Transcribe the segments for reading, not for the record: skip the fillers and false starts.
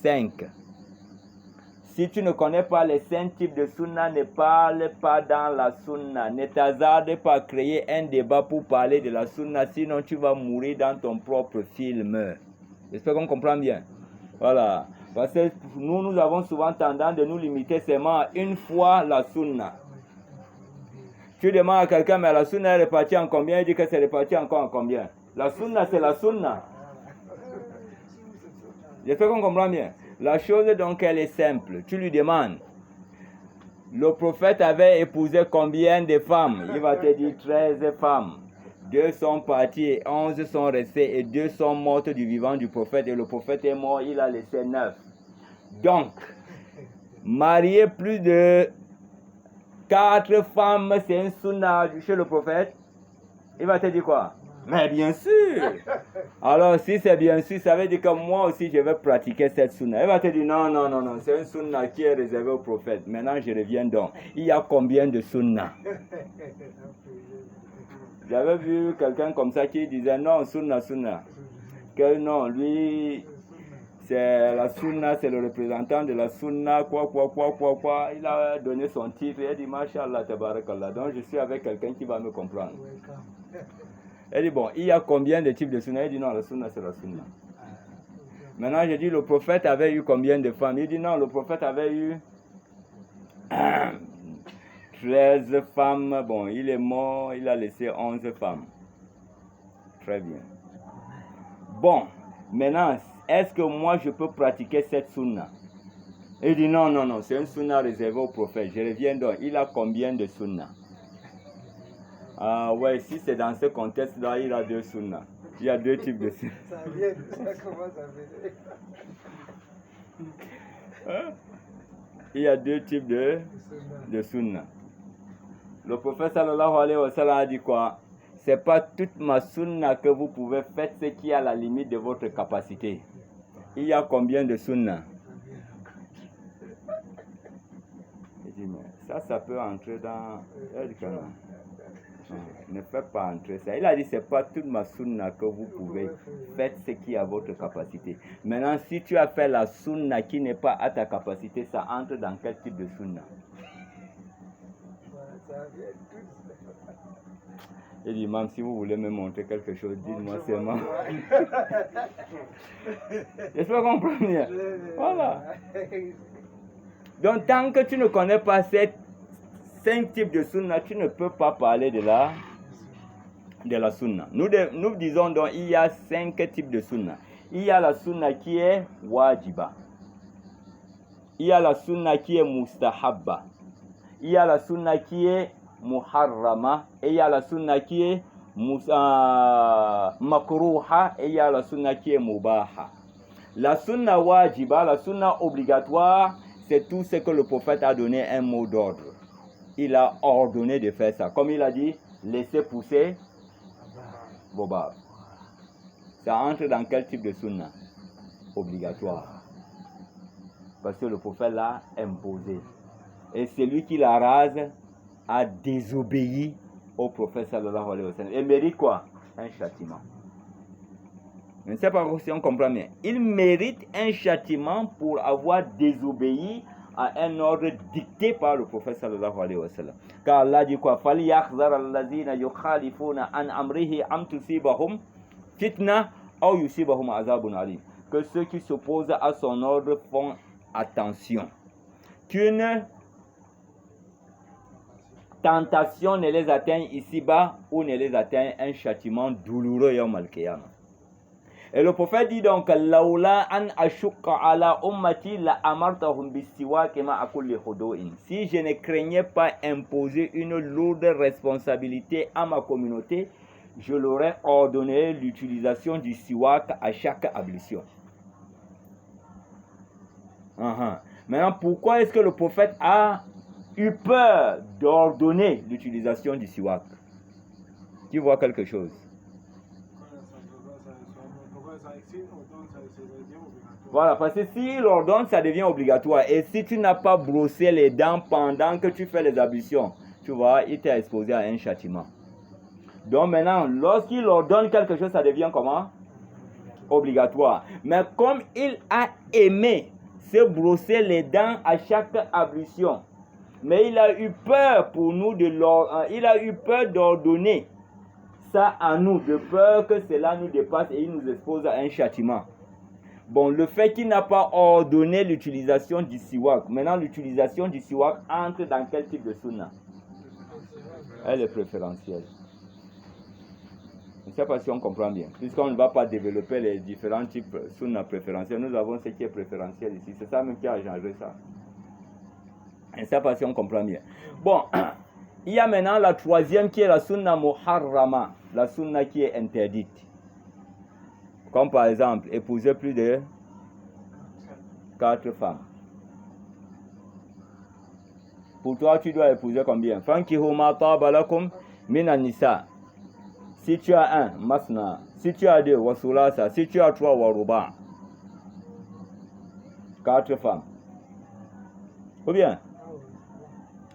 5. Si tu ne connais pas les 5 types de sunna, ne parle pas dans la sunna. Ne t'hasarde pas à créer un débat pour parler de la sunna, sinon tu vas mourir dans ton propre film. J'espère qu'on comprend bien. Voilà. Parce que nous avons souvent tendance de nous limiter seulement à une fois la sunna. Tu demandes à quelqu'un, mais la sunna est répartie en combien? Il dit que c'est réparti encore en combien? La sunna, c'est la sunna. J'espère qu'on comprend bien. La chose donc, elle est simple. Tu lui demandes, le prophète avait épousé combien de femmes? Il va te dire 13 femmes. 2 sont parties et 11 sont restées et 2 sont mortes du vivant du prophète. Et le prophète est mort, il a laissé 9. Donc, marier plus de 4 femmes, c'est un sunna chez le prophète. Il va te dire quoi? Mais bien sûr. Alors, si c'est bien sûr, ça veut dire que moi aussi, je vais pratiquer cette sunna. Il va te dire, non, c'est une sunna qui est réservée au prophète. Maintenant, je reviens donc. Il y a combien de sunna? J'avais vu quelqu'un comme ça qui disait, non, sunna. Que non, lui, c'est la sunna, c'est le représentant de la sunna, quoi. Il a donné son titre et il a dit, Masha'Allah, tabarakallah. Donc, je suis avec quelqu'un qui va me comprendre. Elle dit, bon, il y a combien de types de sunna? Il dit, non, la sunna, c'est la sunna. Maintenant, je dis, le prophète avait eu combien de femmes? Il dit, non, le prophète avait eu 13 femmes. Bon, il est mort, il a laissé 11 femmes. Très bien. Bon, maintenant, est-ce que moi, je peux pratiquer cette sunna? Il dit, non, c'est une sunna réservée au prophète. Je reviens donc, il a combien de sunna? Ah ouais, si c'est dans ce contexte-là, il a 2 sunnas. Il y a 2 types de sunnas. Ça commence à venir. Il y a 2 types de sunnas. Le prophète sallallahu alayhi wa sallam a dit quoi? C'est pas toute ma sunna que vous pouvez faire, ce qui est à la limite de votre capacité. Il y a combien de sunnas? Il dit, mais ça peut entrer dans... Ne faites pas entrer ça. Il a dit, c'est pas toute ma sunna que vous pouvez. Faites ce qui est à votre capacité. Maintenant, si tu as fait la sunna qui n'est pas à ta capacité, ça entre dans quel type de sunna? Il dit, même si vous voulez me montrer quelque chose, dites-moi seulement. J'espère qu'on comprend bien. Voilà. Donc, tant que tu ne connais pas ces 5 types de sunna, tu ne peux pas parler de la sunna. Nous disons donc, il y a 5 types de sunna. Il y a la sunna qui est wajiba. Il y a la sunna qui est mustahabba. Il y a la sunna qui est muharrama. Et il y a la sunna qui est makruha. Et il y a la sunna qui est mubaha. La sunna wajiba, la sunna obligatoire, c'est tout ce que le prophète a donné un mot d'ordre. Il a ordonné de faire ça. Comme il a dit, laissez pousser vos barbes. Ça entre dans quel type de sunna? Obligatoire. Parce que le prophète l'a imposé. Et celui qui la rase a désobéi au prophète sallallahu alayhi wa sallam. Il mérite quoi? Un châtiment. Je ne sais pas si on comprend bien. Il mérite un châtiment pour avoir désobéi à un ordre dicté par le prophète sallallahu alayhi wa sallam. Car Allah dit quoi? فَلْيَحْذَرَ الَّذِينَ يُخَالِفُونَ عَنْ أَمْرِهِ أَمْ تُصِيبَهُمْ فِتْنَةٌ أَوْ يُصِيبَهُمْ عَذَابٌ أَلِيمٌ. Que ceux qui s'opposent à son ordre font attention. Qu'une tentation ne les atteigne ici-bas ou ne les atteigne un châtiment douloureux yawm al-qiyamah. Et le prophète dit donc, Laoula an ashukka ala ummati la amartahum bistiwak ma'a kulli khudu'in. Si je ne craignais pas imposer une lourde responsabilité à ma communauté, je leur ai ordonné l'utilisation du siwak à chaque ablution. Maintenant, pourquoi est-ce que le prophète a eu peur d'ordonner l'utilisation du siwak? Tu vois quelque chose? Voilà, parce que s'il ordonne, ça devient obligatoire. Et si tu n'as pas brossé les dents pendant que tu fais les ablutions, tu vois, il t'est exposé à un châtiment. Donc maintenant, lorsqu'il ordonne quelque chose, ça devient comment? Obligatoire. Mais comme il a aimé se brosser les dents à chaque ablution. Mais il a eu peur pour nous il a eu peur d'ordonner ça à nous, de peur que cela nous dépasse et il nous expose à un châtiment. Bon, le fait qu'il n'a pas ordonné l'utilisation du siwak, maintenant l'utilisation du siwak entre dans quel type de sunna? Elle est préférentielle. Je ne sais pas si on comprend bien. Puisqu'on ne va pas développer les différents types sunna préférentiels, nous avons ce qui est préférentiel ici. C'est ça même qui a changé ça. Je ne sais pas si on comprend bien. Bon, il y a maintenant la troisième qui est la sunna muharrama, la sunna qui est interdite. Comme par exemple, épouser plus de 4 femmes. Pour toi, tu dois épouser combien? Fankihu ma taba lakum minan nisa. Si tu as un, masna. Si tu as 2, wasulasa. Si tu as 3, waruba. 4 femmes. Ou bien?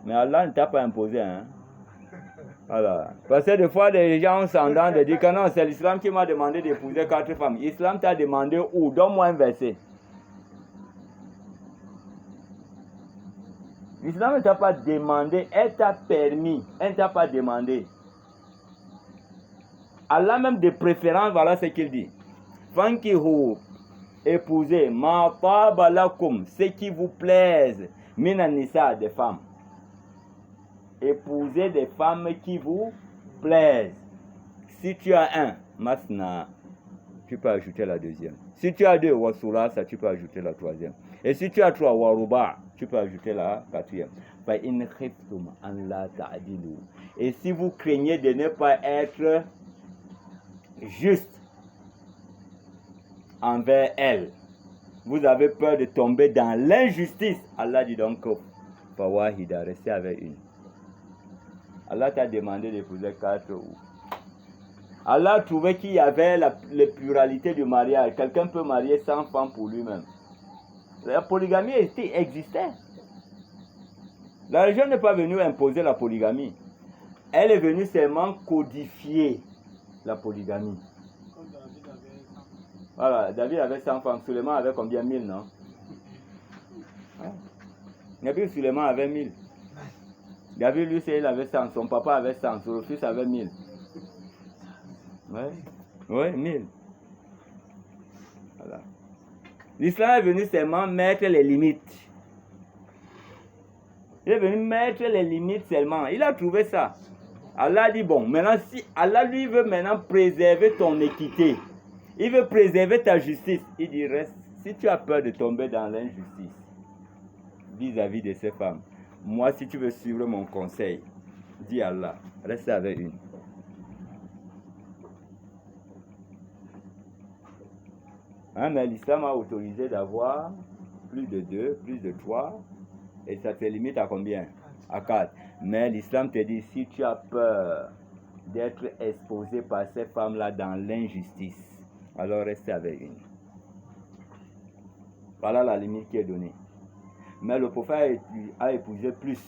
Mais Allah ne t'a pas imposé, hein? Voilà. Parce que des fois, les gens s'entendent et disent que non, c'est l'islam qui m'a demandé d'épouser 4 femmes. L'islam t'a demandé où? Donne-moi un verset. L'islam ne t'a pas demandé, elle t'a permis, elle ne t'a pas demandé. Allah même de préférence, voilà ce qu'il dit. Fankihu, épousez, ma taba lakum, ce qui vous plaise, minan nisa, des femmes. Épousez des femmes qui vous plaisent. Si tu as un, masna, tu peux ajouter la deuxième. Si tu as 2, wasulasa, tu peux ajouter la troisième. Et si tu as 3, waruba, tu peux ajouter la quatrième. Et si vous craignez de ne pas être juste envers elle, vous avez peur de tomber dans l'injustice, Allah dit donc, fawahida, restez avec une. Allah t'a demandé d'épouser 4 ou. Allah trouvait qu'il y avait la pluralité du mariage. Quelqu'un peut marier 100 femmes pour lui-même. La polygamie existait. La religion n'est pas venue imposer la polygamie. Elle est venue seulement codifier la polygamie. Voilà, David avait 100 femmes. Suleiman avait combien? 1000, non? Nabi Suleiman avait 1000. David, lui, il avait 100. Son papa avait 100. Son fils avait 1000. Oui, 1000. Voilà. L'islam est venu seulement mettre les limites. Il est venu mettre les limites seulement. Il a trouvé ça. Allah dit, bon, maintenant, si Allah lui veut maintenant préserver ton équité, il veut préserver ta justice, il dit, reste, si tu as peur de tomber dans l'injustice vis-à-vis de ces femmes, moi, si tu veux suivre mon conseil, dis Allah, reste avec une. Hein, mais l'islam a autorisé d'avoir plus de 2, plus de 3, et ça te limite à combien? À 4. Mais l'islam te dit, si tu as peur d'être exposé par ces femmes-là dans l'injustice, alors reste avec une. Voilà la limite qui est donnée. Mais le prophète a épousé plus.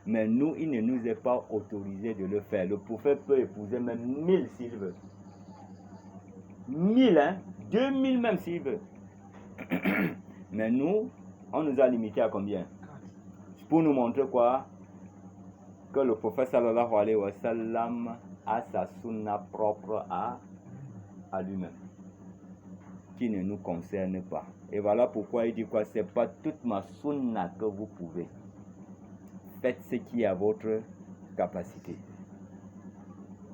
Mais nous, il ne nous est pas autorisé de le faire. Le prophète peut épouser même 1000 s'il veut. 1000, hein? 2000 même s'il veut. Mais nous, on nous a limité à combien? Pour nous montrer quoi? Que le prophète sallallahu alayhi wa sallam a sa sunna propre à lui-même, qui ne nous concerne pas. Et voilà pourquoi il dit quoi? C'est pas toute ma sunna que vous pouvez. Faites ce qui est à votre capacité.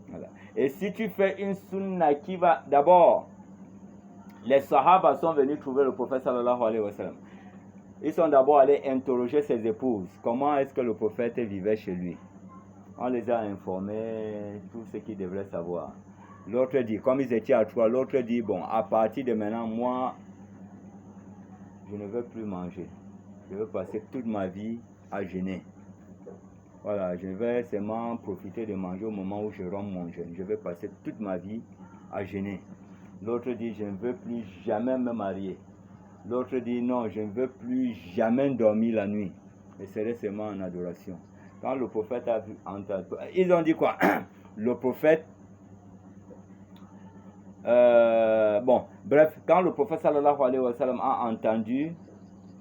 Voilà. Et si tu fais une sunna qui va... D'abord, les sahaba sont venus trouver le prophète sallallahu alayhi wa sallam. Ils sont d'abord allés interroger ses épouses. Comment est-ce que le prophète vivait chez lui? On les a informés, tout ce qu'ils devraient savoir. L'autre dit, comme ils étaient à 3, l'autre dit, bon, à partir de maintenant, moi, je ne veux plus manger. Je veux passer toute ma vie à jeûner. Voilà, je vais seulement profiter de manger au moment où je romps mon jeûne. Je vais passer toute ma vie à jeûner. L'autre dit, je ne veux plus jamais me marier. L'autre dit, non, je ne veux plus jamais dormir la nuit. Je serai seulement en adoration. Quand le prophète a vu entendre, ils ont dit quoi? Le prophète, bon, bref, quand le prophète sallallahu alayhi wa sallam a entendu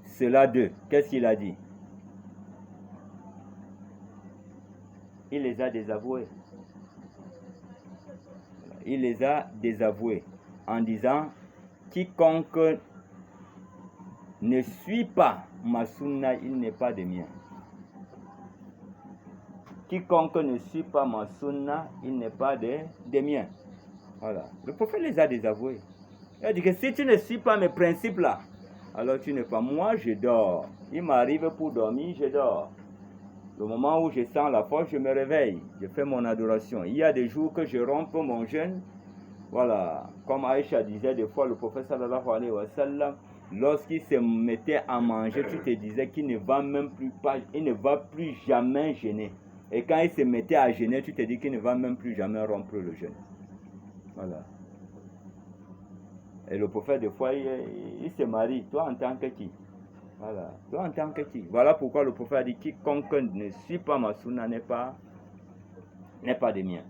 cela d'eux. Qu'est-ce qu'il a dit? Il les a désavoués. Il les a désavoués en disant, quiconque ne suit pas ma sunna, il n'est pas de mien. Quiconque ne suit pas ma sunna, il n'est pas de mien. Voilà. Le prophète les a désavoués. Il a dit que si tu ne suis pas mes principes là, alors tu n'es pas moi, je dors. Il m'arrive pour dormir, je dors. Le moment où je sens la force, je me réveille, je fais mon adoration. Il y a des jours que je romps mon jeûne. Voilà, comme Aïcha disait des fois, le prophète sallallahu alayhi wa sallam, lorsqu'il se mettait à manger, tu te disais qu'il ne va même plus pas, il ne va plus jamais jeûner. Et quand il se mettait à jeûner, tu te dis qu'il ne va même plus jamais rompre le jeûne. Voilà. Et le prophète, des fois, il se marie, toi en tant que qui? Voilà, toi en tant que qui? Voilà pourquoi le prophète a dit, quiconque ne suit pas ma sunna n'est pas des miens.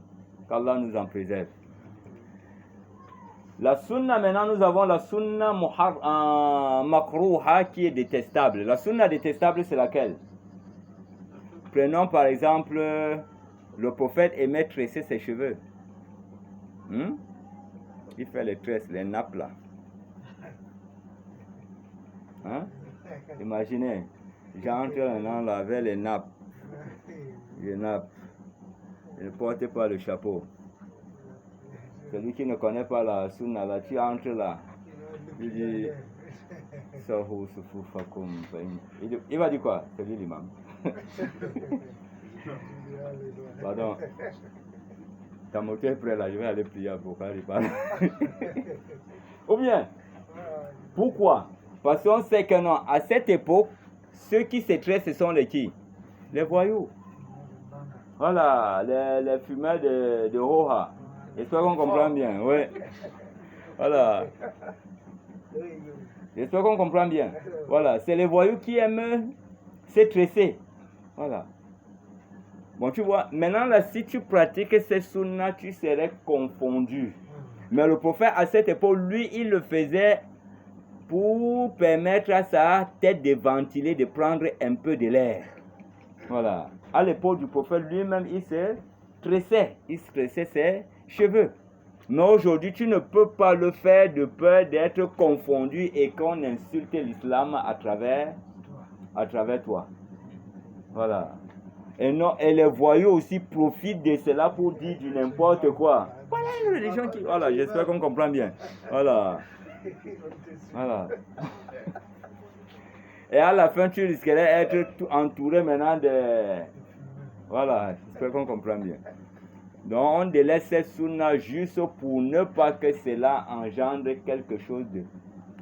Qu'Allah nous en préserve. La sunna, maintenant, nous avons la sunna makrouha qui est détestable. La sunna détestable, c'est laquelle? Prenons par exemple, le prophète aimait tresser ses cheveux. Il fait les tresses, les nappes là. Hein? Imaginez, j'entre maintenant là avec les nappes. Les nappes. Il ne porte pas le chapeau. Celui qui ne connaît pas la sunna là, tu entres là. Il dit il va dire quoi? C'est lui l'imam. Pardon. Ta moto est prête là, je vais aller prier pour qu'il parle. Ou bien, pourquoi? Parce qu'on sait que non, à cette époque, ceux qui se traitent, ce sont les qui? Les voyous. Voilà, les fumeurs de Roha. J'espère qu'on comprend bien, oui. Voilà. J'espère qu'on comprend bien. Voilà, c'est les voyous qui aiment se tresser. Voilà. Bon, tu vois, maintenant là, si tu pratiques ces sunnas, tu serais confondu. Mais le prophète, à cette époque, lui, il le faisait pour permettre à sa tête de ventiler, de prendre un peu de l'air. Voilà. À l'époque du prophète lui-même, il se tressait ses cheveux. Mais aujourd'hui, tu ne peux pas le faire de peur d'être confondu et qu'on insulte l'islam à travers toi. Voilà. Et les voyous aussi profitent de cela pour dire du n'importe quoi. Voilà une religion qui... Voilà, j'espère qu'on comprend bien. Voilà. Voilà. Et à la fin, tu risquerais d'être entouré maintenant de... Voilà, j'espère qu'on comprend bien. Donc, on délaisse cette sunna juste pour ne pas que cela engendre quelque chose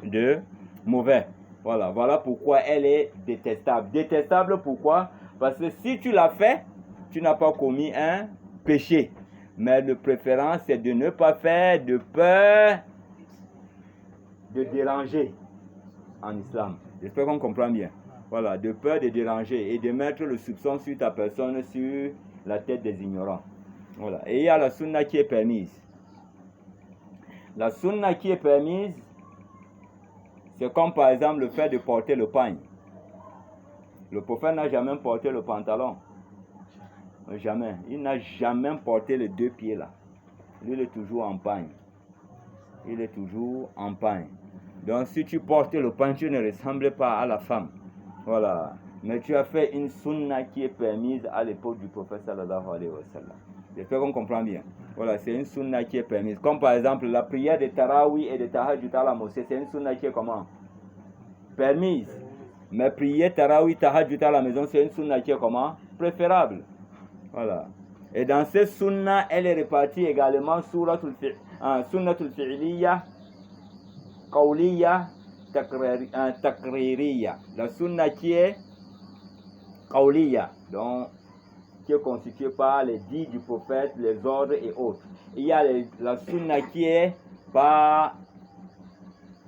de mauvais. Voilà pourquoi elle est détestable. Détestable pourquoi? Parce que si tu l'as fait, tu n'as pas commis un péché. Mais de préférence, c'est de ne pas faire de peur de déranger en islam. J'espère qu'on comprend bien. Voilà, de peur de déranger et de mettre le soupçon sur ta personne, sur la tête des ignorants. Voilà. Et il y a la sunna qui est permise. La sunna qui est permise, c'est comme par exemple le fait de porter le pagne. Le prophète n'a jamais porté le pantalon. Jamais. Il n'a jamais porté les deux pieds là. Lui, il est toujours en pagne. Il est toujours en pagne. Donc, si tu portes le pagne, tu ne ressembles pas à la femme. Voilà. Mais tu as fait une sunna qui est permise à l'époque du prophète sallallahu alayhi wa sallam. J'espère qu'on comprend bien. Voilà, c'est une sunna qui est permise. Comme par exemple la prière de Tarawih et de Tahajjud à la mosquée, c'est une sunna qui est comment? Permise. Mais prier Tarawih, Tahajjud à la maison, c'est une sunna qui est comment? Préférable. Voilà. Et dans cette sunna, elle est répartie également sunnatul fi'liya, qawliya, takririya. La sunna qui est qawliya, donc qui est constituée par les dits du prophète, les ordres et autres. Il y a la sunna qui est par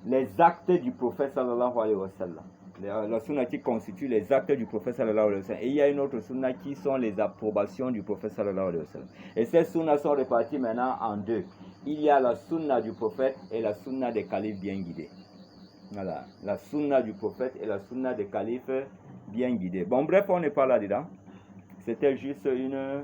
les actes du prophète sallallahu alayhi wa sallam. La sunna qui constitue les actes du prophète sallallahu alayhi wa sallam. Et il y a une autre sunna qui sont les approbations du prophète sallallahu alayhi wa sallam. Et ces sunnas sont réparties maintenant en deux. Il y a la sunna du prophète et la sunna des califes bien guidés. Voilà, la sunna du prophète et la sunna des califes bien guidés. Bon, bref, on n'est pas là-dedans. C'était juste une